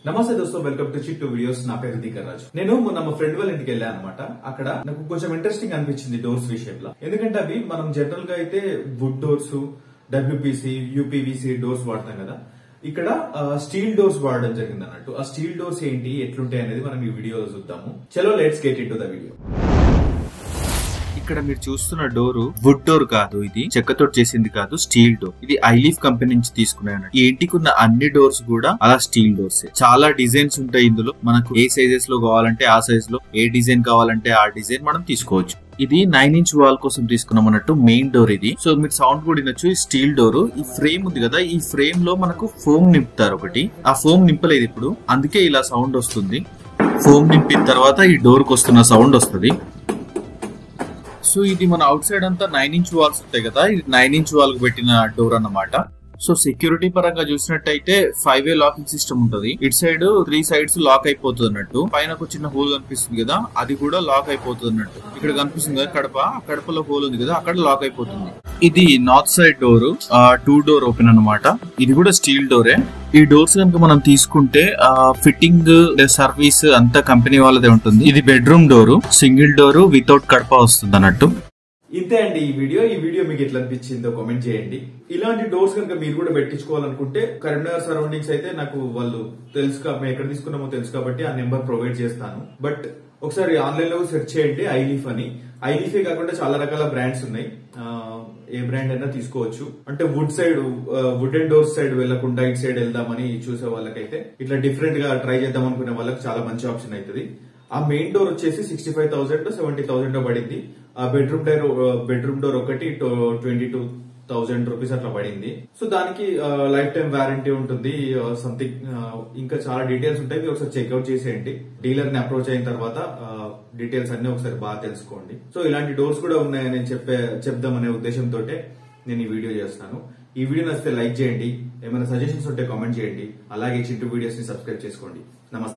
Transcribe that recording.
నమస్తే దోస్తో, welcome to చిట్టు videos. నా పేరు దీకర్ రాజు. నేను మొన్న మా ఫ్రెండ్ వాళ్ళ ఇంటికి వెళ్ళాను అనమాట. అక్కడ నాకు కొంచెం ఇంట్రెస్టింగ్ అనిపించింది డోర్స్ విషయంలో. ఎందుకంటే అవి మనం జనరల్ గా అయితే would doors, WPC, UPVC doors వాడతాం కదా. ఇక్కడ స్టీల్ డోర్స్ వాడడం జరిగింది అన్నట్టు. ఆ స్టీల్ డోర్స్ ఏంటి, ఎట్లుంటాయి అనేది మనం ఈ వీడియో చూద్దాము. చలో let's get into the video. ఇక్కడ మీరు చూస్తున్న డోరు వుడ్ డోర్ కాదు, ఇది చెక్కతో చేసింది కాదు, స్టీల్ డోర్. ఇది ఐలీఫ్ కంపెనీ నుంచి తీసుకున్నాను. ఈ ఇంటికి ఉన్న అన్ని డోర్స్ కూడా అలా స్టీల్ డోర్స్. చాలా డిజైన్స్ ఉంటాయి ఇందులో. మనకు ఏ సైజెస్ లో కావాలంటే ఆ సైజ్ లో, ఏ డిజైన్ కావాలంటే ఆ డిజైన్ మనం తీసుకోవచ్చు. ఇది 9" వాల్ కోసం తీసుకున్నాం అన్నట్టు. మెయిన్ డోర్ ఇది. సో మీరు సౌండ్ కూడా వినొచ్చు. ఈ స్టీల్ డోర్, ఈ ఫ్రేమ్ ఉంది కదా, ఈ ఫ్రేమ్ లో మనకు ఫోమ్ నింపుతారు ఒకటి. ఆ ఫోమ్ నింపలేదు ఇప్పుడు, అందుకే ఇలా సౌండ్ వస్తుంది. ఫోమ్ నింపిన తర్వాత ఈ డోర్ కు వస్తున్న సౌండ్ వస్తుంది. సో ఇది మన అవుట్ సైడ్ అంతా 9" వాల్స్ ఉంటాయి కదా, ఇది 9" వాల్ కు పెట్టిన డోర్ అన్నమాట. సో సెక్యూరిటీ పరంగా చూసినట్టయితే 5-way లాకింగ్ సిస్టమ్ ఉంటది. ఇటు సైడ్ 3 సైడ్స్ లాక్ అయిపోతుంది అన్నట్టు. పైన ఒక చిన్న హోల్ కనిపిస్తుంది కదా, అది కూడా లాక్ అయిపోతుంది అన్నట్టు. ఇక్కడ కనిపిస్తుంది కదా కడప, ఆ కడపలో హోల్ ఉంది కదా, అక్కడ లాక్ అయిపోతుంది. ఇది north side door, 2 door open అన్నమాట. ఇది కూడా స్టీల్ డోరే. ఈ డోర్స్ కనుక మనం తీసుకుంటే ఫిట్టింగ్, సర్వీస్ అంతా కంపెనీ వాళ్ళదే ఉంటుంది. ఇది bedroom door, single door without Kadapa వస్తుంది అన్నట్టు. ఇంతే అండి ఈ వీడియో మీకు ఎట్లా అనిపించిందో కామెంట్ చేయండి. ఇలాంటి డోర్స్ కనుక మీరు కూడా పెట్టించుకోవాలనుకుంటే కరీంనగర్ సరౌండింగ్స్ అయితే నాకు వాళ్ళు తెలుసు, మేము ఎక్కడ తీసుకున్నామో తెలుసు కాబట్టి ఆ నెంబర్ ప్రొవైడ్ చేస్తాను. బట్ ఒకసారి ఆన్లైన్ లో సెర్చ్ చేయండి ఐలీఫ్ అని. ఐలీఫే కాకుండా చాలా రకాల బ్రాండ్స్ ఉన్నాయి. ఏ బ్రాండ్ అయినా తీసుకోవచ్చు. అంటే వుడెన్ డోర్స్ సైడ్ వెళ్లకుండా ఇటు సైడ్ వెళ్దామని చూసే వాళ్ళకైతే, ఇట్లా డిఫరెంట్ గా ట్రై చేద్దాం అనుకునే వాళ్ళకి చాలా మంచి ఆప్షన్ అవుతుంది. ఆ మెయిన్ డోర్ వచ్చేసి 65,000 70,000 పడింది. ఆ బెడ్రూమ్ డోర్ ఒకటి 22,000 రూపీస్ అట్లా పడింది. సో దానికి లైఫ్ టైం వారంటీ ఉంటుంది. సంథింగ్ ఇంకా చాలా డీటెయిల్స్ ఉంటాయి, మీరు ఒకసారి చెక్అవుట్ చేసేయండి. డీలర్ ని అప్రోచ్ అయిన తర్వాత డీటెయిల్స్ అన్ని ఒకసారి బాగా తెలుసుకోండి. సో ఇలాంటి డోర్స్ కూడా ఉన్నాయని చెప్దామనే ఉద్దేశంతో నేను ఈ వీడియో చేస్తాను. ఈ వీడియో నచ్చితే లైక్ చేయండి, ఏమైనా సజెషన్స్ ఉంటే కామెంట్ చేయండి. అలాగే చిట్టు వీడియోస్ ని సబ్స్క్రైబ్ చేసుకోండి. నమస్తే.